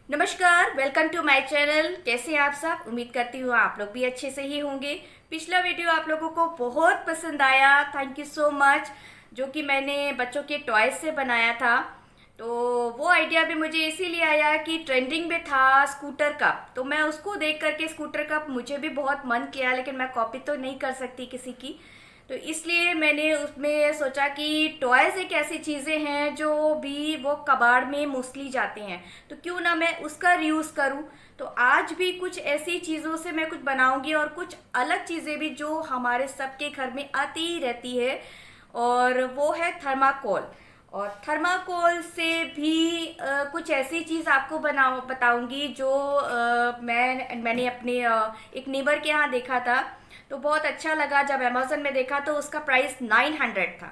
नमस्कार, welcome to my channel. कैसे हैं आप सब? उम्मीद करती हूँ आप लोग भी अच्छे से ही होंगे। पिछला वीडियो आप लोगों को बहुत पसंद आया, थैंक यू सो मच। जो कि मैंने बच्चों के टॉयज से बनाया था, तो वो आइडिया भी मुझे इसीलिए आया कि ट्रेंडिंग में था स्कूटर कप, तो मैं उसको देख करके स्कूटर कप मुझे भी बहुत मन किया, लेकिन मैं कॉपी तो नहीं कर सकती किसी की। तो इसलिए मैंने उसमें सोचा कि टॉयज़ एक ऐसी चीज़ें हैं जो भी वो कबाड़ में मोस्टली जाते हैं, तो क्यों ना मैं उसका रीयूज़ करूं। तो आज भी कुछ ऐसी चीज़ों से मैं कुछ बनाऊंगी और कुछ अलग चीज़ें भी जो हमारे सबके घर में आती ही रहती है, और वो है थर्माकोल। और थर्माकोल से भी कुछ ऐसी चीज़ आपको बताऊंगी जो मैंने अपने एक नेबर के यहाँ देखा था, तो बहुत अच्छा लगा। जब अमेज़न में देखा तो उसका प्राइस 900 था।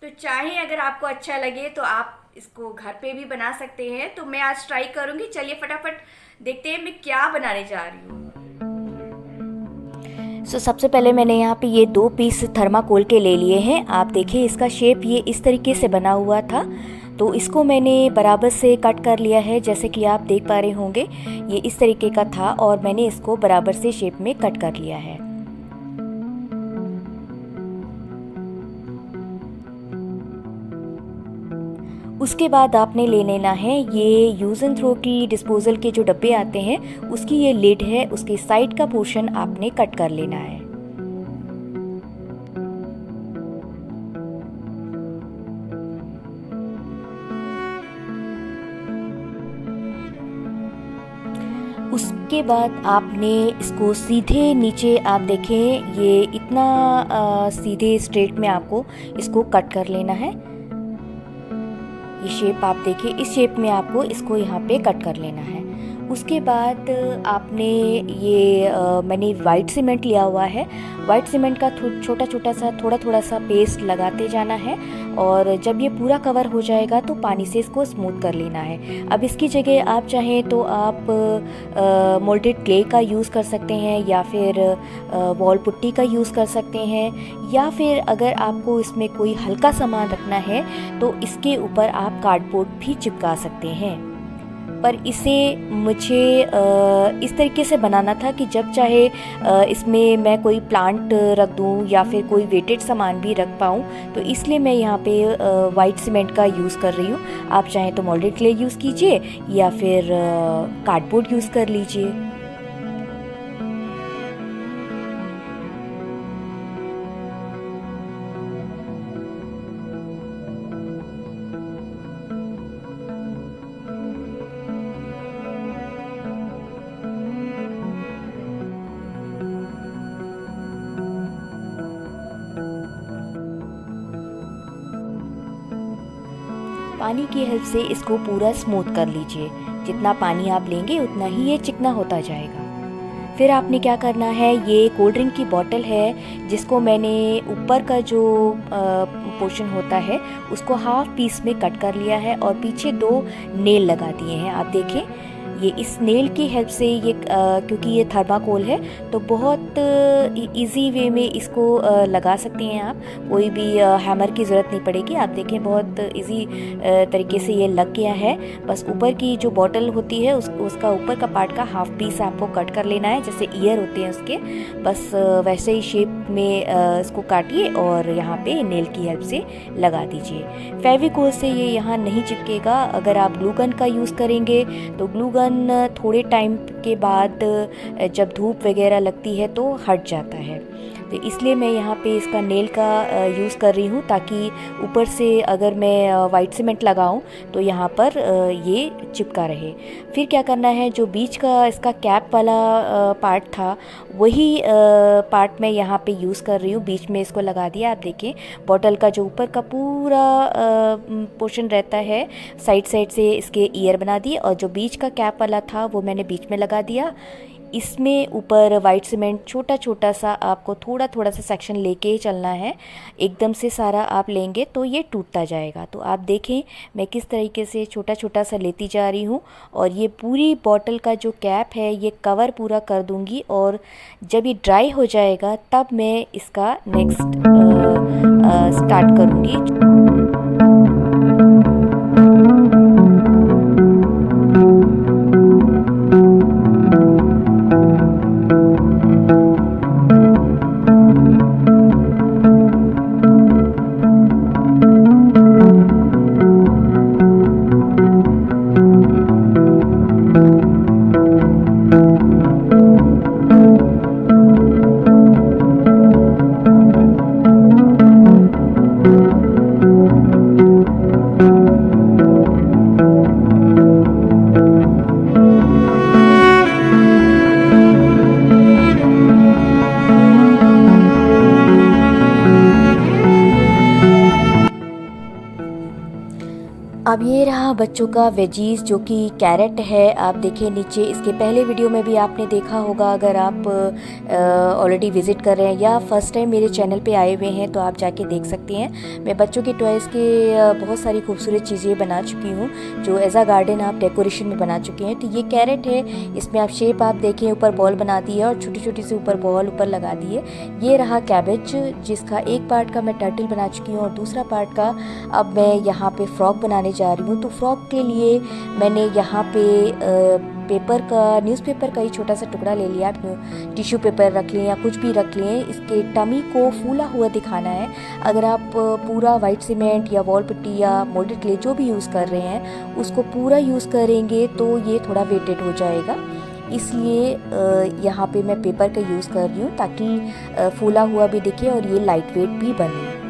तो चाहे अगर आपको अच्छा लगे तो आप इसको घर पे भी बना सकते हैं। तो मैं आज ट्राई करूंगी। चलिए फटाफट देखते हैं मैं क्या बनाने जा रही हूँ। सबसे पहले मैंने यहाँ पे ये 2 पीस थर्माकोल के ले लिए हैं। आप देखिए इसका शेप ये इस तरीके से बना हुआ था, तो इसको मैंने बराबर से कट कर लिया है। जैसे कि आप देख पा रहे होंगे ये इस तरीके का था और मैंने इसको बराबर से शेप में कट कर लिया है। उसके बाद आपने ले लेना है ये यूज़ एंड थ्रो की डिस्पोज़ल के जो डब्बे आते हैं, उसकी ये लिड है, उसके साइड का पोर्शन आपने कट कर लेना है। उसके बाद आपने इसको सीधे नीचे, आप देखें ये इतना सीधे स्ट्रेट में आपको इसको कट कर लेना है। ये शेप आप देखिए, इस शेप में आपको इसको यहाँ पे कट कर लेना है। उसके बाद आपने ये मैंने वाइट सीमेंट लिया हुआ है। वाइट सीमेंट का छोटा छोटा सा थोड़ा थोड़ा सा पेस्ट लगाते जाना है, और जब ये पूरा कवर हो जाएगा तो पानी से इसको स्मूथ कर लेना है। अब इसकी जगह आप चाहें तो आप मोल्डेड क्ले का यूज़ कर सकते हैं, या फिर वॉल पुट्टी का यूज़ कर सकते हैं, या फिर अगर आपको इसमें कोई हल्का सामान रखना है तो इसके ऊपर आप कार्डबोर्ड भी चिपका सकते हैं। पर इसे मुझे इस तरीके से बनाना था कि जब चाहे इसमें मैं कोई प्लांट रख दूं या फिर कोई वेटेड सामान भी रख पाऊं, तो इसलिए मैं यहाँ पे वाइट सीमेंट का यूज़ कर रही हूँ। आप चाहें तो मोल्डेड क्ले यूज़ कीजिए या फिर कार्डबोर्ड यूज़ कर लीजिए। पानी की हेल्प से इसको पूरा स्मूथ कर लीजिए। जितना पानी आप लेंगे उतना ही ये चिकना होता जाएगा। फिर आपने क्या करना है, ये कोल्ड ड्रिंक की बोतल है जिसको मैंने ऊपर का जो पोर्शन होता है उसको हाफ पीस में कट कर लिया है और पीछे 2 नेल लगा दिए हैं। आप देखें ये इस नेल की हेल्प से ये क्योंकि ये थर्माकोल है तो बहुत इजी वे में इसको लगा सकते हैं आप। कोई भी हैमर की ज़रूरत नहीं पड़ेगी। आप देखें बहुत इजी तरीके से ये लग गया है। बस ऊपर की जो बॉटल होती है उसका ऊपर का पार्ट का हाफ पीस आपको कट कर लेना है, जैसे ईयर होते हैं उसके, बस वैसे ही शेप में इसको काटिए और यहाँ पे नेल की हेल्प से लगा दीजिए। फेविकोल से ये यहाँ नहीं चिपकेगा। अगर आप ग्लू गन का यूज़ करेंगे तो ग्लू गन थोड़े टाइम के बाद जब धूप वगैरह लगती है तो हट जाता है। तो इसलिए मैं यहाँ पे इसका नेल का यूज़ कर रही हूँ, ताकि ऊपर से अगर मैं वाइट सीमेंट लगाऊँ तो यहाँ पर ये चिपका रहे। फिर क्या करना है, जो बीच का इसका कैप वाला पार्ट था वही पार्ट मैं यहाँ पे यूज़ कर रही हूँ। बीच में इसको लगा दिया। आप देखें बॉटल का जो ऊपर का पूरा पोर्शन रहता है, साइड साइड से इसके ईयर बना दिए, और जो बीच का कैप वाला था वो मैंने बीच में लगा दिया। इसमें ऊपर वाइट सीमेंट छोटा छोटा सा आपको थोड़ा थोड़ा सा सेक्शन लेके ही चलना है। एकदम से सारा आप लेंगे तो ये टूटता जाएगा। तो आप देखें मैं किस तरीके से छोटा छोटा सा लेती जा रही हूँ, और ये पूरी बॉटल का जो कैप है ये कवर पूरा कर दूँगी, और जब ये ड्राई हो जाएगा तब मैं इसका नेक्स्ट स्टार्ट करूँगी। रहा बच्चों का वेजीज जो कि कैरेट है। आप देखिए नीचे, इसके पहले वीडियो में भी आपने देखा होगा। अगर आप ऑलरेडी विज़िट कर रहे हैं या फर्स्ट टाइम मेरे चैनल पे आए हुए हैं तो आप जाके देख सकते हैं। मैं बच्चों के टॉयज़ के बहुत सारी खूबसूरत चीज़ें बना चुकी हूँ जो एज अ गार्डन आप डेकोरेशन में बना चुके हैं। तो ये कैरेट है, इसमें आप शेप आप देखें, ऊपर बॉल बना दी है और छोटी छोटी सी ऊपर बॉल ऊपर लगा दी है। ये रहा कैबेज, जिसका एक पार्ट का मैं टर्टल बना चुकी हूँ और दूसरा पार्ट का अब मैं यहाँ पे फ्रॉक बनाने जा रही हूँ। तो फ्रॉक के लिए मैंने यहाँ पे पेपर का, न्यूज़पेपर का ही छोटा सा टुकड़ा ले लिया। आप टिश्यू पेपर रख लें या कुछ भी रख लें। इसके टमी को फूला हुआ दिखाना है। अगर आप पूरा वाइट सीमेंट या वॉल पुट्टी या मोल्डेड क्ले जो भी यूज़ कर रहे हैं उसको पूरा यूज़ करेंगे तो ये थोड़ा वेटेड हो जाएगा। इसलिए यहाँ पे मैं पेपर का यूज़ कर रही हूँ ताकि फूला हुआ भी दिखे और ये लाइट वेट भी बने।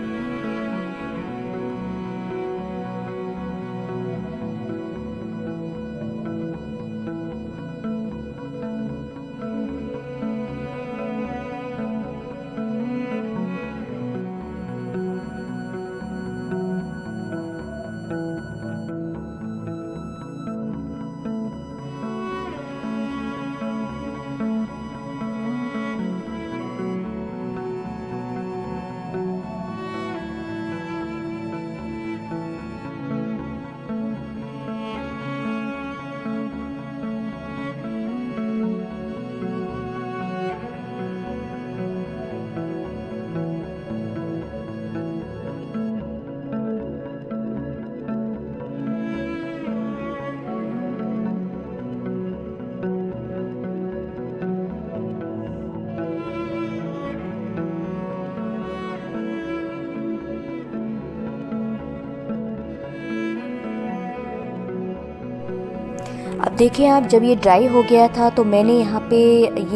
अब देखिए आप, जब ये ड्राई हो गया था तो मैंने यहाँ पे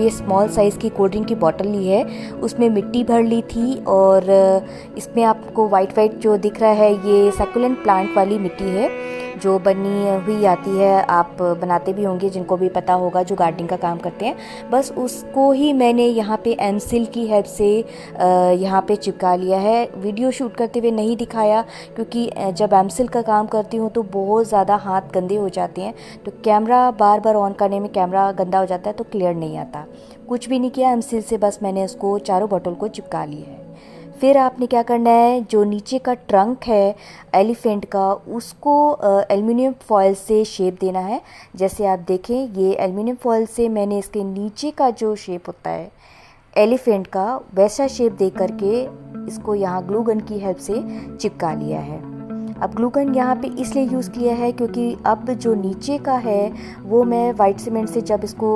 ये स्मॉल साइज़ की कोल्ड ड्रिंक की बोतल ली है, उसमें मिट्टी भर ली थी और इसमें आपको वाइट वाइट जो दिख रहा है ये सक्युलेंट प्लांट वाली मिट्टी है जो बनी हुई आती है। आप बनाते भी होंगे, जिनको भी पता होगा जो गार्डनिंग का काम करते हैं। बस उसको ही मैंने यहाँ पे एमसिल की हेल्प से यहाँ पे चिपका लिया है। वीडियो शूट करते हुए नहीं दिखाया क्योंकि जब एमसिल का काम करती हूँ तो बहुत ज़्यादा हाथ गंदे हो जाते हैं, तो कैमरा बार बार ऑन करने में कैमरा गंदा हो जाता है तो क्लियर नहीं आता। कुछ भी नहीं किया एमसिल से, बस मैंने उसको चारों बोतल को चिपका लिया है। फिर आपने क्या करना है, जो नीचे का ट्रंक है एलिफेंट का उसको एल्युमिनियम फॉयल से शेप देना है। जैसे आप देखें, ये एल्युमिनियम फॉयल से मैंने इसके नीचे का जो शेप होता है एलिफेंट का वैसा शेप दे करके इसको यहाँ ग्लू गन की हेल्प से चिपका लिया है। अब ग्लू गन यहाँ पे इसलिए यूज़ किया है क्योंकि अब जो नीचे का है वो मैं वाइट सीमेंट से जब इसको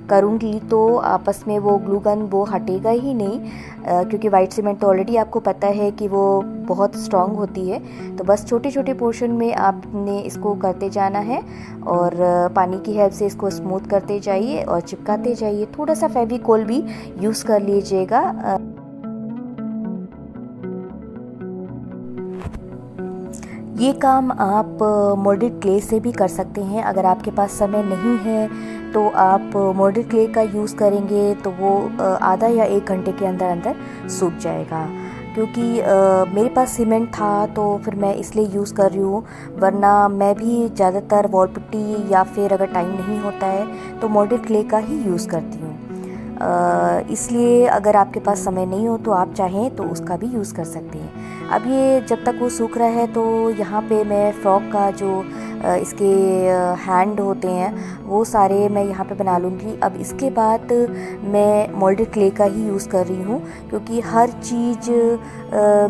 करूँगी तो आपस में वो ग्लू गन वो हटेगा ही नहीं, क्योंकि वाइट सीमेंट तो ऑलरेडी आपको पता है कि वो बहुत स्ट्रॉन्ग होती है। तो बस छोटे छोटे पोर्शन में आपने इसको करते जाना है और पानी की हेल्प से इसको स्मूथ करते जाइए और चिपकाते जाइए। थोड़ा सा फेविकोल भी यूज़ कर लीजिएगा। ये काम आप मोल्डेड क्ले से भी कर सकते हैं। अगर आपके पास समय नहीं है तो आप मोल्डेड क्ले का यूज़ करेंगे तो वो आधा या 1 घंटे के अंदर अंदर सूख जाएगा। क्योंकि मेरे पास सीमेंट था तो फिर मैं इसलिए यूज़ कर रही हूँ, वरना मैं भी ज़्यादातर वॉल पुट्टी या फिर अगर टाइम नहीं होता है तो मोल्डेड क्ले का ही यूज़ करती हूँ। इसलिए अगर आपके पास समय नहीं हो तो आप चाहें तो उसका भी यूज़ कर सकते हैं। अब ये जब तक वो सूख रहा है तो यहाँ पे मैं फ्रॉक का जो इसके हैंड होते हैं वो सारे मैं यहाँ पे बना लूँगी। अब इसके बाद मैं मोल्डेड क्ले का ही यूज़ कर रही हूँ क्योंकि हर चीज़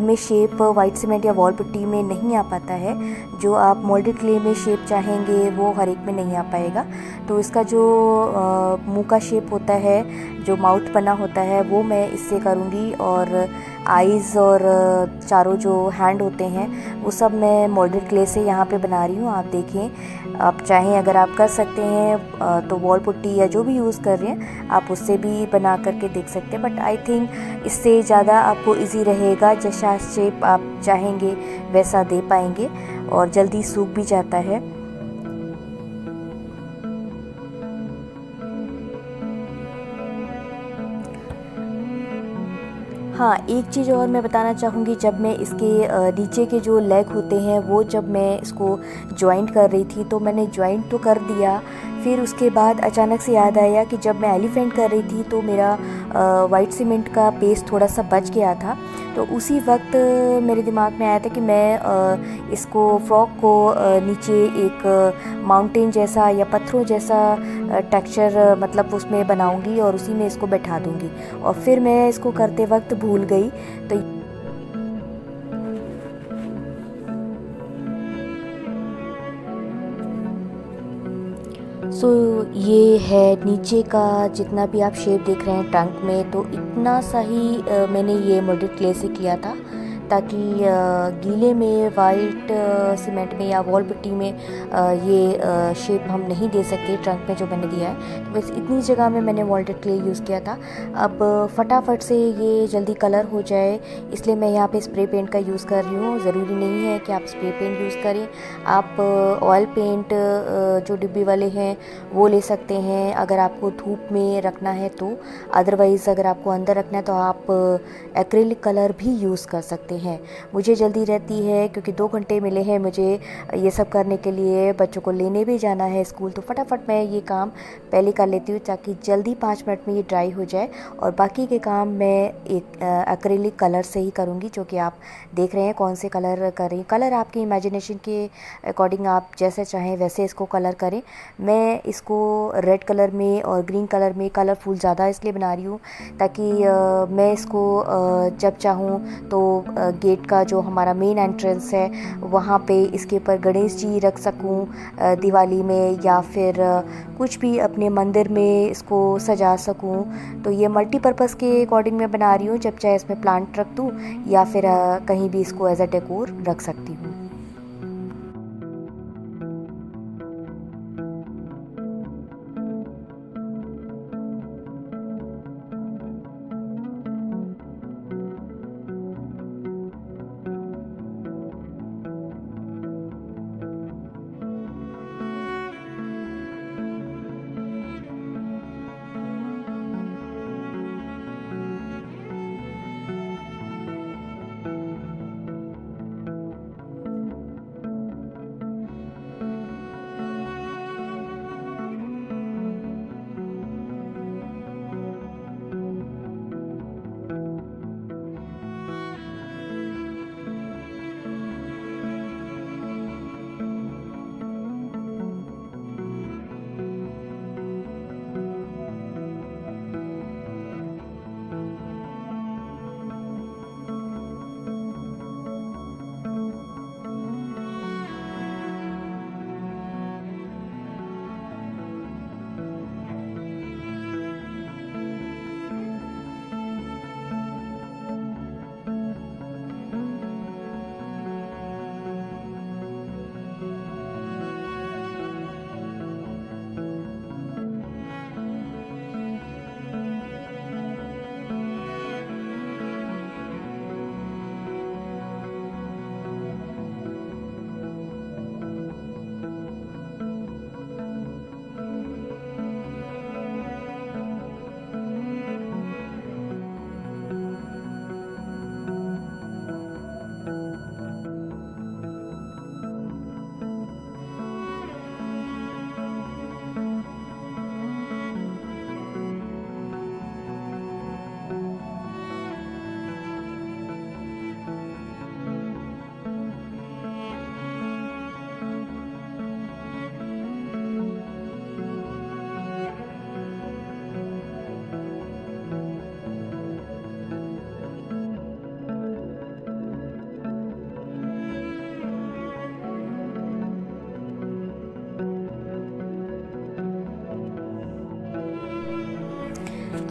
में शेप वाइट सीमेंट या वॉल पुट्टी में नहीं आ पाता है। जो आप मोल्डेड क्ले में शेप चाहेंगे वो हर एक में नहीं आ पाएगा। तो इसका जो मुंह का शेप होता है, जो माउथ बना होता है, वो मैं इससे करूँगी और आईज़ और चारों जो हैंड होते हैं वो सब मैं मोल्डेड क्ले से यहाँ पे बना रही हूँ। आप देखें, आप चाहें अगर आप कर सकते हैं तो वॉल पुट्टी या जो भी यूज़ कर रहे हैं आप उससे भी बना करके देख सकते हैं। बट आई थिंक इससे ज़्यादा आपको इजी रहेगा, जैसा शेप आप चाहेंगे वैसा दे पाएंगे और जल्दी सूख भी जाता है। हाँ, एक चीज़ और मैं बताना चाहूँगी, जब मैं इसके नीचे के जो लेग होते हैं वो जब मैं इसको जॉइंट कर रही थी तो मैंने जॉइंट तो कर दिया, फिर उसके बाद अचानक से याद आया कि जब मैं एलिफेंट कर रही थी तो मेरा वाइट सीमेंट का पेस्ट थोड़ा सा बच गया था। तो उसी वक्त मेरे दिमाग में आया था कि मैं इसको फ्रॉक को नीचे एक माउंटेन जैसा या पत्थरों जैसा टेक्सचर मतलब उसमें बनाऊंगी और उसी में इसको बैठा दूंगी, और फिर मैं इसको करते वक्त भूल गई। तो ये है नीचे का जितना भी आप शेप देख रहे हैं ट्रंक में, तो इतना सा ही मैंने ये मोल्डेड क्ले से किया था, ताकि गीले में वाइट सीमेंट में या वॉल पुट्टी में ये शेप हम नहीं दे सकते ट्रंक में जो मैंने दिया है। तो बस इतनी जगह में मैंने मोल्डेड क्ले यूज़ किया था। अब फटाफट से ये जल्दी कलर हो जाए इसलिए मैं यहाँ पे स्प्रे पेंट का यूज़ कर रही हूँ। ज़रूरी नहीं है कि आप स्प्रे पेंट यूज़ करें, आप ऑयल पेंट जो डिब्बी वाले हैं वो ले सकते हैं अगर आपको धूप में रखना है तो। अदरवाइज़ अगर आपको अंदर रखना है तो आप एक्रिलिक कलर भी यूज़ कर सकते हैं। मुझे जल्दी रहती है क्योंकि 2 घंटे मिले हैं मुझे ये सब करने के लिए, बच्चों को लेने भी जाना है स्कूल, तो फटाफट मैं ये काम पहले कर लेती हूँ ताकि जल्दी 5 मिनट में ये ड्राई हो जाए। और बाकी के काम मैं एक एक्रिलिक कलर से ही करूँगी, जो कि आप देख रहे हैं कौन से कलर कर रही हूँ। कलर आपकी इमेजिनेशन के अकॉर्डिंग आप जैसे चाहें वैसे इसको कलर करें। मैं इसको रेड कलर में और ग्रीन कलर में कलरफुल ज़्यादा इसलिए बना रही हूँ ताकि मैं इसको जब चाहूँ तो गेट का जो हमारा मेन एंट्रेंस है वहाँ पे इसके ऊपर गणेश जी रख सकूँ दिवाली में, या फिर कुछ भी अपने मंदिर में इसको सजा सकूँ। तो ये मल्टीपर्पज़ के अकॉर्डिंग मैं बना रही हूँ, जब चाहे इसमें प्लांट रख दूँ या फिर कहीं भी इसको एज अ डेकोर रख सकती हूँ।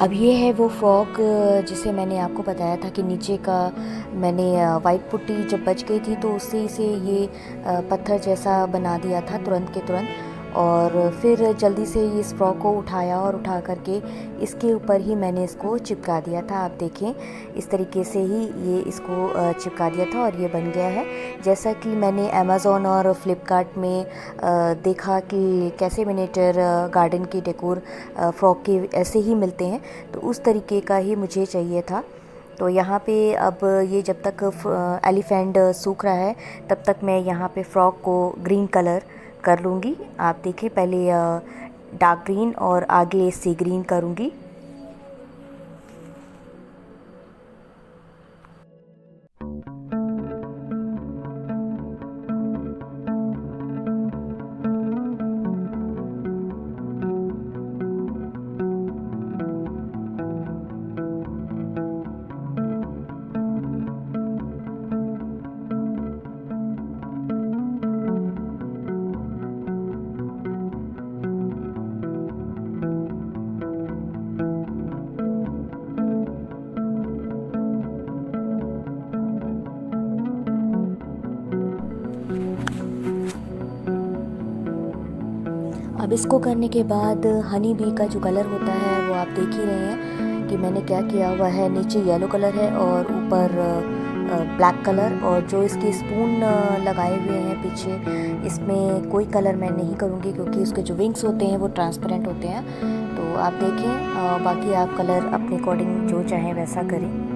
अब ये है वो फ्रॉक जिसे मैंने आपको बताया था कि नीचे का मैंने वाइट पुट्टी जब बच गई थी तो उससे इसे ये पत्थर जैसा बना दिया था तुरंत के तुरंत, और फिर जल्दी से इस फ्रॉक को उठाया और उठा करके इसके ऊपर ही मैंने इसको चिपका दिया था। आप देखें इस तरीके से ही ये इसको चिपका दिया था और ये बन गया है। जैसा कि मैंने अमेज़ॉन और फ्लिपकार्ट में देखा कि कैसे मिनिएचर गार्डन की डेकोर फ्रॉक के ऐसे ही मिलते हैं, तो उस तरीके का ही मुझे चाहिए था। तो यहाँ पे अब ये जब तक एलिफेंट सूख रहा है तब तक मैं यहाँ पे फ्रॉक को ग्रीन कलर कर लूँगी। आप देखें, पहले डार्क ग्रीन और आगे सी ग्रीन करूँगी। अब इसको करने के बाद हनी बी का जो कलर होता है वो आप देख ही रहे हैं कि मैंने क्या किया हुआ है। नीचे येलो कलर है और ऊपर ब्लैक कलर, और जो इसके स्पून लगाए हुए हैं पीछे, इसमें कोई कलर मैं नहीं करूँगी क्योंकि उसके जो विंग्स होते हैं वो ट्रांसपेरेंट होते हैं। तो आप देखें, बाकी आप कलर अपने अकॉर्डिंग जो चाहें वैसा करें।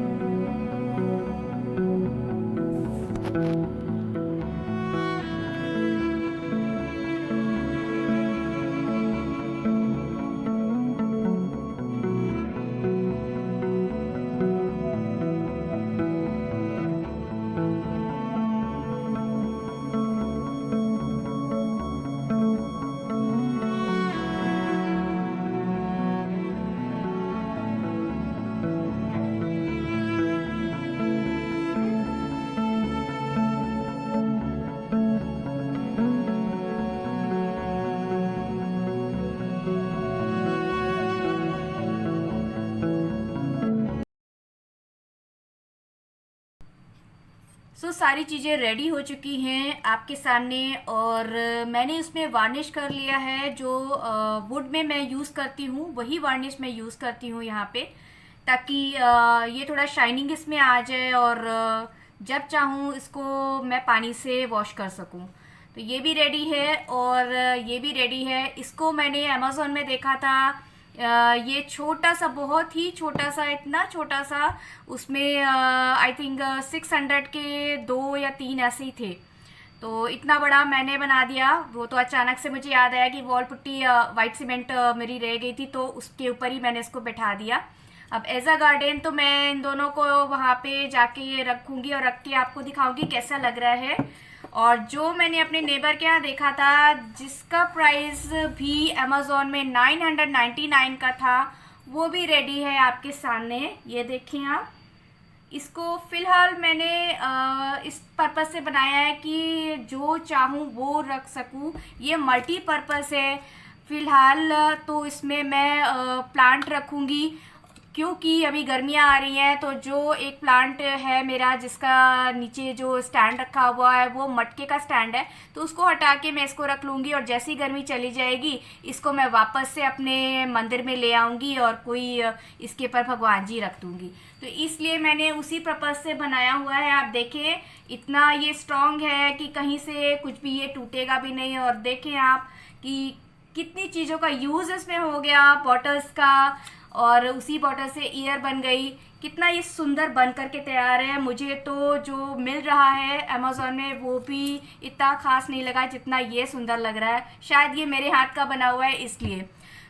सारी चीज़ें रेडी हो चुकी हैं आपके सामने, और मैंने इसमें वार्निश कर लिया है। जो वुड में मैं यूज़ करती हूँ वही वार्निश मैं यूज़ करती हूँ यहाँ पे, ताकि ये थोड़ा शाइनिंग इसमें आ जाए और जब चाहूँ इसको मैं पानी से वॉश कर सकूँ। तो ये भी रेडी है और ये भी रेडी है। इसको मैंने अमेज़ॉन में देखा था। ये छोटा सा, बहुत ही छोटा सा, इतना छोटा सा, उसमें आई थिंक 600 के 2 या 3 ऐसे ही थे। तो इतना बड़ा मैंने बना दिया। वो तो अचानक से मुझे याद आया कि वॉल पुट्टी वाइट सीमेंट मेरी रह गई थी, तो उसके ऊपर ही मैंने इसको बैठा दिया। अब एज अ गार्डन तो मैं इन दोनों को वहाँ पे जाके रखूँगी और रख के आपको दिखाऊँगी कैसा लग रहा है। और जो मैंने अपने नेबर के यहाँ देखा था, जिसका प्राइस भी अमेज़ॉन में 999 का था, वो भी रेडी है आपके सामने। ये देखें आप, इसको फ़िलहाल मैंने इस पर्पज़ से बनाया है कि जो चाहूँ वो रख सकूँ। ये मल्टीपर्पज़ है। फ़िलहाल तो इसमें मैं प्लांट रखूँगी, क्योंकि अभी गर्मियाँ आ रही हैं। तो जो एक प्लांट है मेरा जिसका नीचे जो स्टैंड रखा हुआ है वो मटके का स्टैंड है, तो उसको हटा के मैं इसको रख लूँगी, और जैसी गर्मी चली जाएगी इसको मैं वापस से अपने मंदिर में ले आऊँगी और कोई इसके ऊपर भगवान जी रख दूँगी। तो इसलिए मैंने उसी पर्पज़ से बनाया हुआ है। आप देखें, इतना ये स्ट्रॉन्ग है कि कहीं से कुछ भी ये टूटेगा भी नहीं। और देखें आप कि कितनी चीज़ों का यूज़ इसमें हो गया, बॉटल्स का, और उसी बॉटल से ईयर बन गई। कितना ये सुंदर बन करके तैयार है। मुझे तो जो मिल रहा है अमेज़ॉन में वो भी इतना ख़ास नहीं लगा जितना ये सुंदर लग रहा है। शायद ये मेरे हाथ का बना हुआ है इसलिए।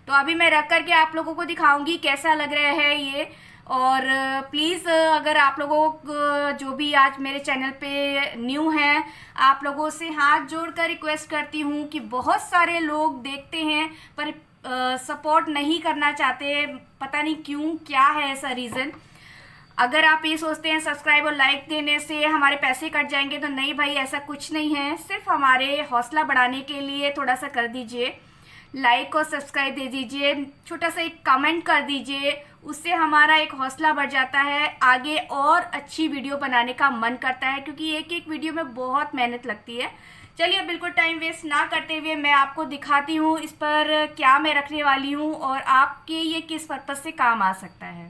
तो अभी मैं रख करके आप लोगों को दिखाऊंगी कैसा लग रहा है ये। और प्लीज़ अगर आप लोगों को जो भी आज मेरे चैनल पे न्यू हैं, आप लोगों से हाथ जोड़कर रिक्वेस्ट करती हूँ कि बहुत सारे लोग देखते हैं पर सपोर्ट नहीं करना चाहते, पता नहीं क्यों, क्या है ऐसा रीज़न। अगर आप ये सोचते हैं सब्सक्राइब और लाइक देने से हमारे पैसे कट जाएंगे, तो नहीं भाई, ऐसा कुछ नहीं है। सिर्फ हमारे हौसला बढ़ाने के लिए थोड़ा सा कर दीजिए, लाइक और सब्सक्राइब दे दीजिए, छोटा सा एक कमेंट कर दीजिए, उससे हमारा एक हौसला बढ़ जाता है, आगे और अच्छी वीडियो बनाने का मन करता है, क्योंकि एक एक वीडियो में बहुत मेहनत लगती है। चलिए, बिल्कुल टाइम वेस्ट ना करते हुए मैं आपको दिखाती हूँ इस पर क्या मैं रखने वाली हूँ और आपके ये किस पर्पज़ से काम आ सकता है।